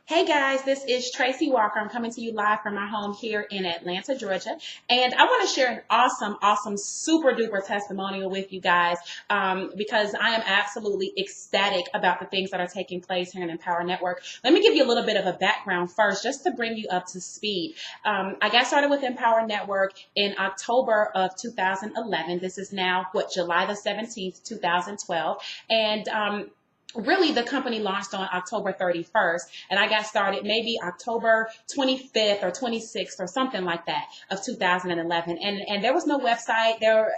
Hey guys, this is Tracy Walker. I'm coming to you live from my home here in Atlanta, Georgia. And I want to share an awesome, super duper testimonial with you guys because I am absolutely ecstatic about the things that are taking place here in Empower Network. Let me give you a little bit of a background first, just to bring you up to speed. I got started with Empower Network in October of 2011. This is now, July the 17th, 2012. And really the company launched on October 31st and I got started maybe October 25th or 26th or something like that of 2011. And there was no website there.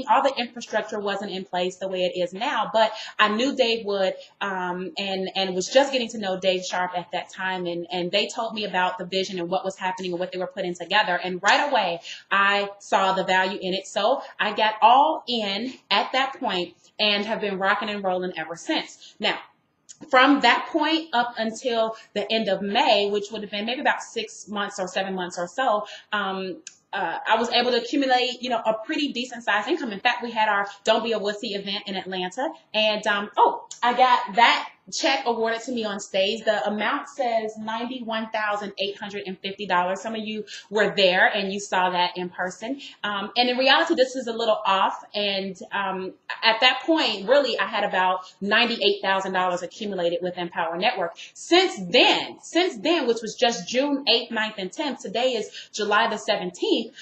All the infrastructure wasn't in place the way it is now, but I knew Dave Wood, and was just getting to know Dave Sharp at that time. And they told me about the vision and what was happening and what they were putting together. And right away, I saw the value in it. So I got all in at that point and have been rocking and rolling ever since. Now, from that point up until the end of May, which would have been maybe about 6 months or 7 months or so, I was able to accumulate, a pretty decent sized income. In fact, we had our Don't Be a Wussy event in Atlanta, and I got that check awarded to me on stage. The amount says $91,850. Some of you were there and you saw that in person. And in reality, this is a little off. And at that point, really, I had about $98,000 accumulated with Empower Network. Since then, which was just June 8th, 9th, and 10th, today is July the 17th,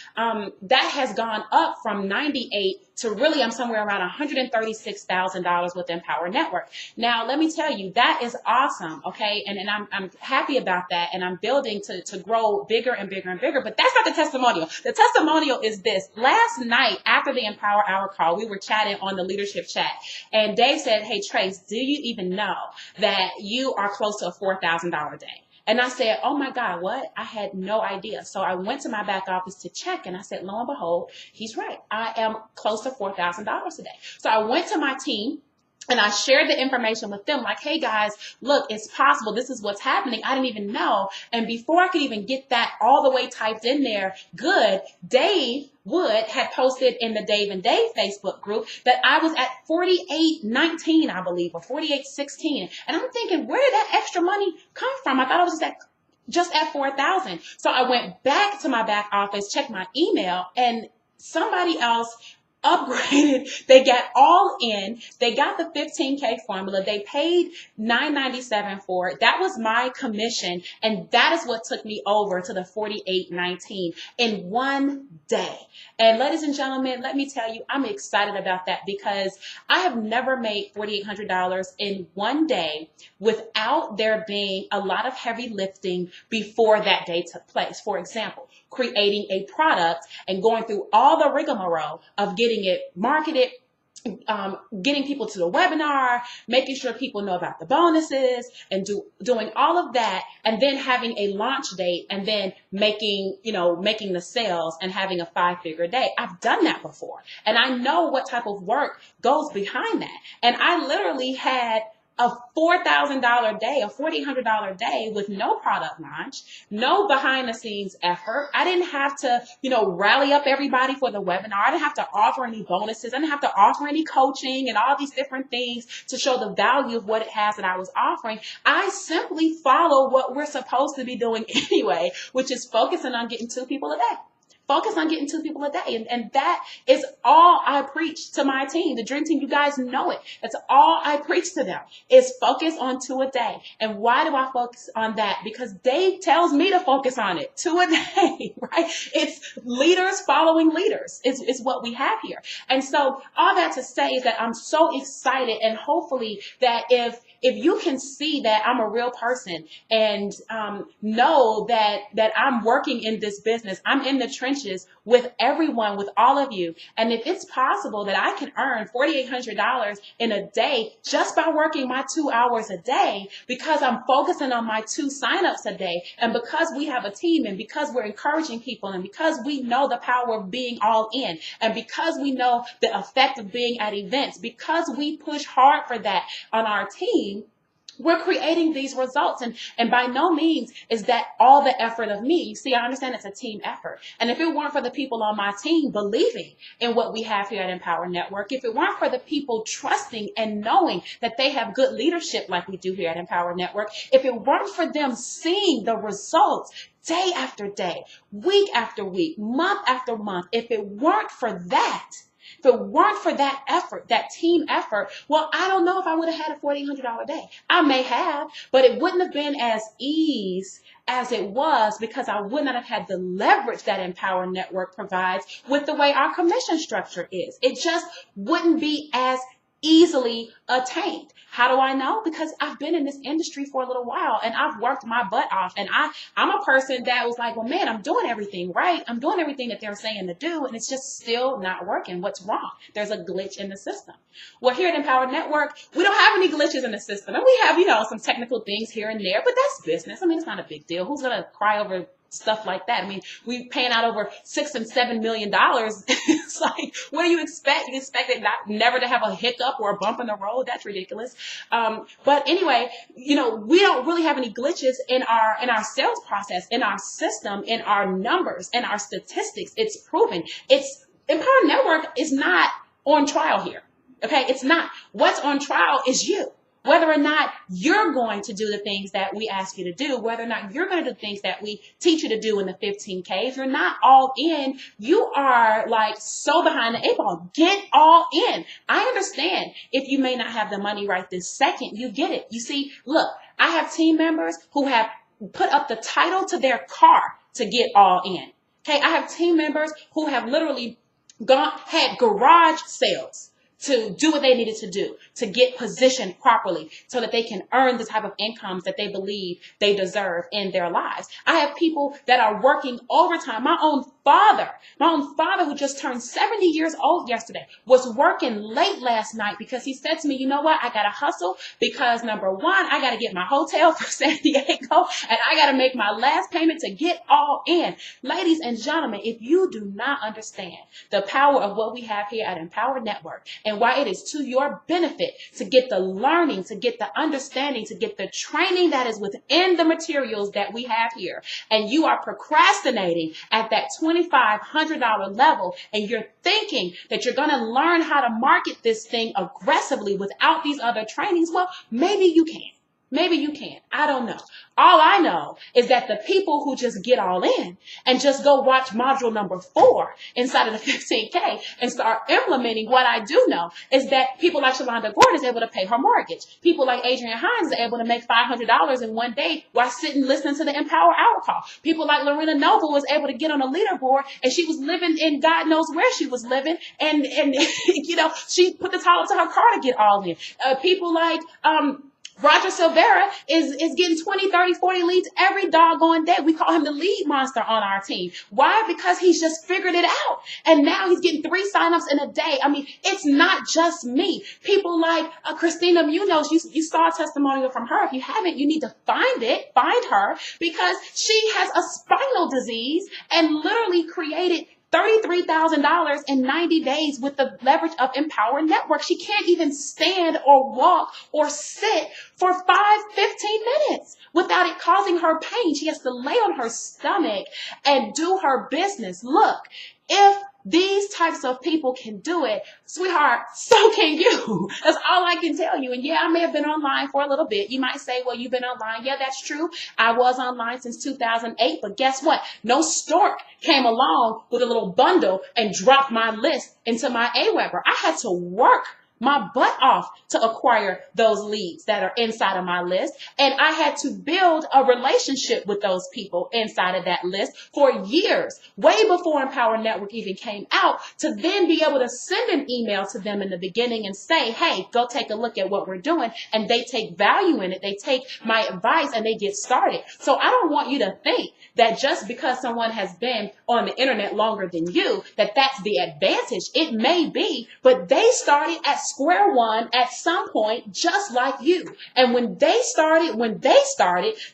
that has gone up from 98 to really I'm somewhere around $136,000 with Empower Network. Now, let me tell you, that is awesome, okay? And I'm happy about that, and I'm building to grow bigger and bigger and bigger, but that's not the testimonial. The testimonial is this. Last night, after the Empower Hour call, we were chatting on the leadership chat, and Dave said, hey, Trace, do you even know that you are close to a $4,000 day? And I said, oh my God, what? I had no idea. So I went to my back office to check, and I said, lo and behold, he's right. I am close to $4,000 a day. So I went to my team and I shared the information with them like, hey guys, look, it's possible. This is what's happening. I didn't even know. And before I could even get that all the way typed in there, good, Dave Wood had posted in the Dave and Dave Facebook group that I was at 4819, I believe, or 4816. And I'm thinking, where did that extra money come from? I thought it was just at 4,000. So I went back to my back office, checked my email, and somebody else upgraded. They got all in. They got the 15K formula. They paid $997 for it. That was my commission, and that is what took me over to the 4819 in one day. And ladies and gentlemen, let me tell you, I'm excited about that because I have never made $4,800 in one day without there being a lot of heavy lifting before that day took place. For example, creating a product and going through all the rigmarole of getting it marketed, getting people to the webinar, making sure people know about the bonuses, and doing all of that, and then having a launch date, and then making the sales and having a 5-figure day. I've done that before, and I know what type of work goes behind that. And I literally had a $4,000 day, a $4,800 day with no product launch, no behind the scenes effort. I didn't have to, rally up everybody for the webinar. I didn't have to offer any bonuses. I didn't have to offer any coaching and all these different things to show the value of what it has that I was offering. I simply follow what we're supposed to be doing anyway, which is focusing on getting 2 people a day. Focus on getting 2 people a day. And that is all I preach to my team. The Dream Team, you guys know it. That's all I preach to them is focus on 2 a day. And why do I focus on that? Because Dave tells me to focus on it. 2 a day, right? It's leaders following leaders is what we have here. And so all that to say is that I'm so excited, and hopefully that if you can see that I'm a real person and know that I'm working in this business, I'm in the trenches with everyone, with all of you. And if it's possible that I can earn $4,800 in a day just by working my 2 hours a day, because I'm focusing on my 2 signups a day, and because we have a team, and because we're encouraging people, and because we know the power of being all in, and because we know the effect of being at events, because we push hard for that on our team, We're creating these results. And by no means is that all the effort of me. See, I understand it's a team effort. And if it weren't for the people on my team believing in what we have here at Empower Network, if it weren't for the people trusting and knowing that they have good leadership like we do here at Empower Network, if it weren't for them seeing the results day after day, week after week, month after month, if it weren't for that, if it weren't for that effort, that team effort, well, I don't know if I would have had a $1,400 day. I may have, but it wouldn't have been as easy as it was because I would not have had the leverage that Empower Network provides with the way our commission structure is. It just wouldn't be as easily attained. How do I know? Because I've been in this industry for a little while and I've worked my butt off. And I'm a person that was like, well, man, I'm doing everything right. I'm doing everything that they're saying to do. And it's just still not working. What's wrong? There's a glitch in the system. Well, here at Empower Network, we don't have any glitches in the system. And we have, some technical things here and there, but that's business. I mean, it's not a big deal. Who's going to cry over stuff like that? I mean, we paying out over $6 and $7 million. It's like, what do you expect? You expect it never to have a hiccup or a bump in the road? That's ridiculous. But anyway, we don't really have any glitches in our sales process, in our system, in our numbers, in our statistics. It's proven. Empower Network is not on trial here. Okay, it's not. What's on trial is you. Whether or not you're going to do the things that we ask you to do, whether or not you're going to do things that we teach you to do in the 15K, if you're not all in, you are like so behind the eight ball. Get all in. I understand if you may not have the money right this second, you get it. You see, look, I have team members who have put up the title to their car to get all in. Okay, I have team members who have literally had garage sales to do what they needed to do to get positioned properly so that they can earn the type of incomes that they believe they deserve in their lives. I have people that are working overtime. My own father who just turned 70 years old yesterday was working late last night because he said to me, you know what? I got to hustle because number one, I got to get my hotel for San Diego and I got to make my last payment to get all in. Ladies and gentlemen, if you do not understand the power of what we have here at Empower Network and why it is to your benefit to get the learning, to get the understanding, to get the training that is within the materials that we have here, and you are procrastinating at that $2,500 level, and you're thinking that you're going to learn how to market this thing aggressively without these other trainings, well, maybe you can. Maybe you can. I don't know. All I know is that the people who just get all in and just go watch module number 4 inside of the 15K and start implementing, what I do know is that people like Shalonda Gordon is able to pay her mortgage. People like Adrian Hines are able to make $500 in one day while sitting listening to the Empower Hour call. People like Lorena Noble was able to get on a leaderboard and she was living in God knows where she was living. And she put the title to her car to get all in. People like, Roger Silvera is getting 20, 30, 40 leads every doggone day. We call him the lead monster on our team. Why? Because he's just figured it out. And now he's getting 3 signups in a day. I mean, it's not just me. People like Christina Munoz, you saw a testimonial from her. If you haven't, you need to find her, because she has a spinal disease and literally created $33,000 in 90 days with the leverage of Empower Network. She can't even stand or walk or sit for 15 minutes without it causing her pain. She has to lay on her stomach and do her business. Look, if these types of people can do it, sweetheart, so can you. That's all I can tell you. And yeah, I may have been online for a little bit. You might say, well, you've been online. Yeah, that's true. I was online since 2008. But guess what? No stork came along with a little bundle and dropped my list into my AWeber. I had to work my butt off to acquire those leads that are inside of my list. And I had to build a relationship with those people inside of that list for years, way before Empower Network even came out, to then be able to send an email to them in the beginning and say, hey, go take a look at what we're doing. And they take value in it. They take my advice and they get started. So I don't want you to think that just because someone has been on the internet longer than you, that that's the advantage. It may be, but they started at square one at some point, just like you. And when they started,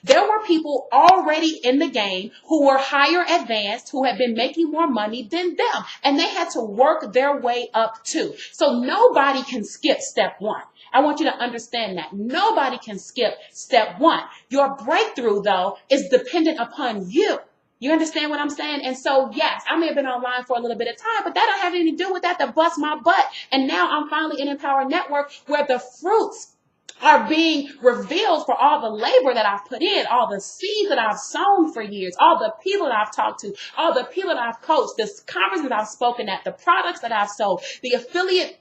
there were people already in the game who were higher advanced, who had been making more money than them. And they had to work their way up too. So nobody can skip step 1. I want you to understand that nobody can skip step one. Your breakthrough, though, is dependent upon you. You understand what I'm saying? And so, yes, I may have been online for a little bit of time, but that don't have anything to do with that to bust my butt. And now I'm finally in Empower Network where the fruits are being revealed for all the labor that I've put in, all the seeds that I've sown for years, all the people that I've talked to, all the people that I've coached, the conferences that I've spoken at, the products that I've sold, the affiliate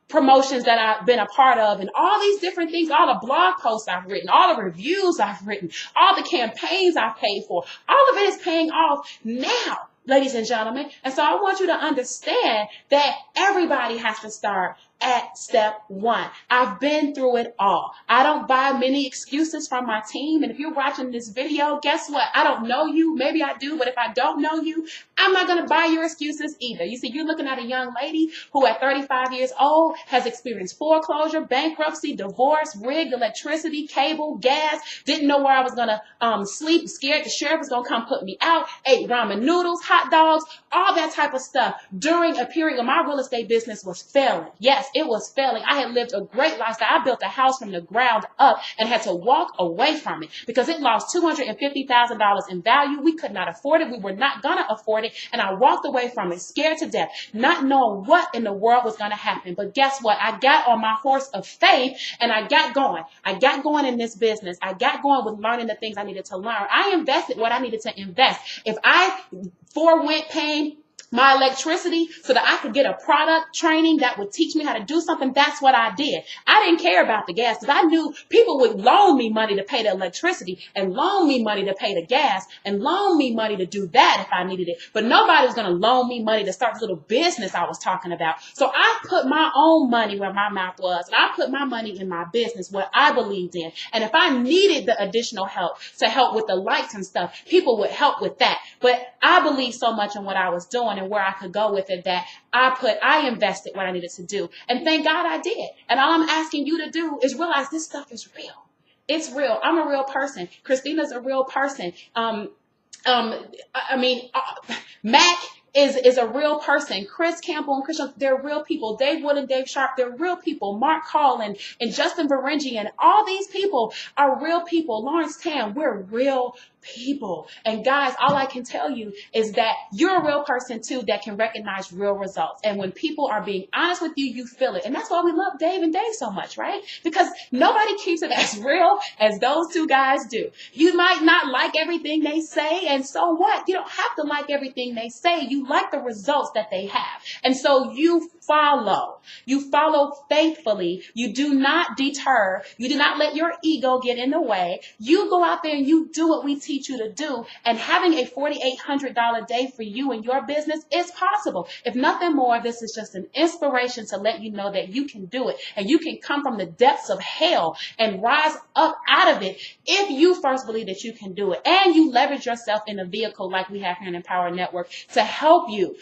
promotions that I've been a part of, and all these different things, all the blog posts I've written, all the reviews I've written, all the campaigns I've paid for, all of it is paying off now, ladies and gentlemen. And so I want you to understand that everybody has to start at step one. I've been through it all. I don't buy many excuses from my team. And if you're watching this video, guess what? I don't know you. Maybe I do, but if I don't know you, I'm not going to buy your excuses either. You see, you're looking at a young lady who at 35 years old has experienced foreclosure, bankruptcy, divorce, rigged electricity, cable, gas, didn't know where I was going to sleep, scared the sheriff was going to come put me out, ate ramen noodles, hot dogs, all that type of stuff during a period when my real estate business was failing. Yes, it was failing. I had lived a great lifestyle. I built a house from the ground up and had to walk away from it because it lost $250,000 in value. We could not afford it. We were not going to afford it. And I walked away from it, scared to death, not knowing what in the world was going to happen. But guess what? I got on my horse of faith and I got going. I got going in this business. I got going with learning the things I needed to learn. I invested what I needed to invest. If I forewent paying my electricity so that I could get a product training that would teach me how to do something, that's what I did. I didn't care about the gas because I knew people would loan me money to pay the electricity and loan me money to pay the gas and loan me money to do that if I needed it. But nobody was going to loan me money to start this little business I was talking about. So I put my own money where my mouth was, and I put my money in my business, what I believed in. And if I needed the additional help to help with the lights and stuff, people would help with that. But I believed so much in what I was doing and where I could go with it that I invested what I needed to do. And thank God I did. And all I'm asking you to do is realize this stuff is real. It's real. I'm a real person. Christina's a real person. Mac is a real person. Chris Campbell and Christian, they're real people. Dave Wood and Dave Sharp, they're real people. Mark Hall and Justin Varengi and all these people are real people. Lawrence Tam, we're real people. And guys, all I can tell you is that you're a real person too that can recognize real results. And when people are being honest with you, you feel it. And that's why we love Dave and Dave so much, right? Because nobody keeps it as real as those two guys do. You might not like everything they say, and so what? You don't have to like everything they say. You like the results that they have. And so you follow. You follow faithfully. You do not deter. You do not let your ego get in the way. You go out there and you do what we teach you to do. And having a $4,800 day for you and your business is possible. If nothing more, this is just an inspiration to let you know that you can do it. And you can come from the depths of hell and rise up out of it if you first believe that you can do it. And you leverage yourself in a vehicle like we have here in Empower Network to help you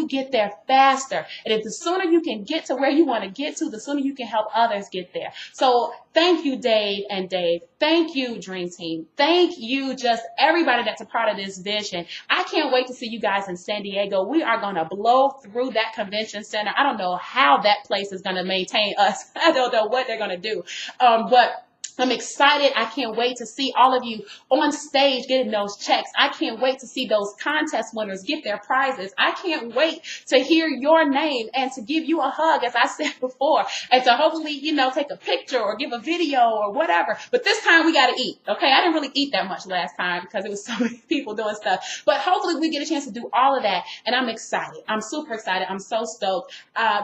get there faster. And if the sooner you can get to where you want to get to, the sooner you can help others get there. So thank you, Dave and Dave. Thank you, Dream Team. Thank you, just everybody that's a part of this vision. I can't wait to see you guys in San Diego. We are going to blow through that convention center. I don't know how that place is going to maintain us. I don't know what they're going to do. But I'm excited. I can't wait to see all of you on stage getting those checks. I can't wait to see those contest winners get their prizes. I can't wait to hear your name and to give you a hug, as I said before, and to hopefully, take a picture or give a video or whatever. But this time we got to eat. Okay. I didn't really eat that much last time because it was so many people doing stuff, but hopefully we get a chance to do all of that. And I'm excited. I'm super excited. I'm so stoked.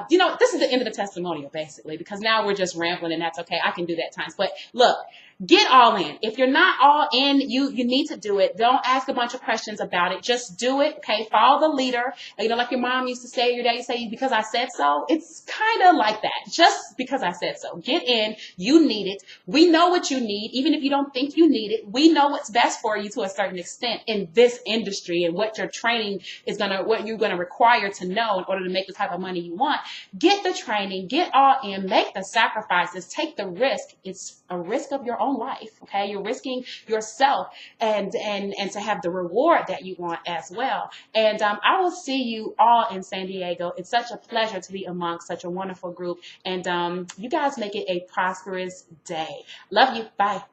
This is the end of the testimonial basically, because now we're just rambling and that's okay. I can do that times, but look, get all in. If you're not all in, you need to do it. Don't ask a bunch of questions about it. Just do it. Okay. Follow the leader. Like your mom used to say, your dad used to say, because I said so. It's kind of like that. Just because I said so. Get in. You need it. We know what you need. Even if you don't think you need it, we know what's best for you to a certain extent in this industry and what your training is what you're going to require to know in order to make the type of money you want. Get the training. Get all in. Make the sacrifices. Take the risk. It's a risk of your own own life. Okay, you're risking yourself and to have the reward that you want as well. And I will see you all in San Diego. It's such a pleasure to be amongst such a wonderful group. And you guys make it a prosperous day. Love you. Bye.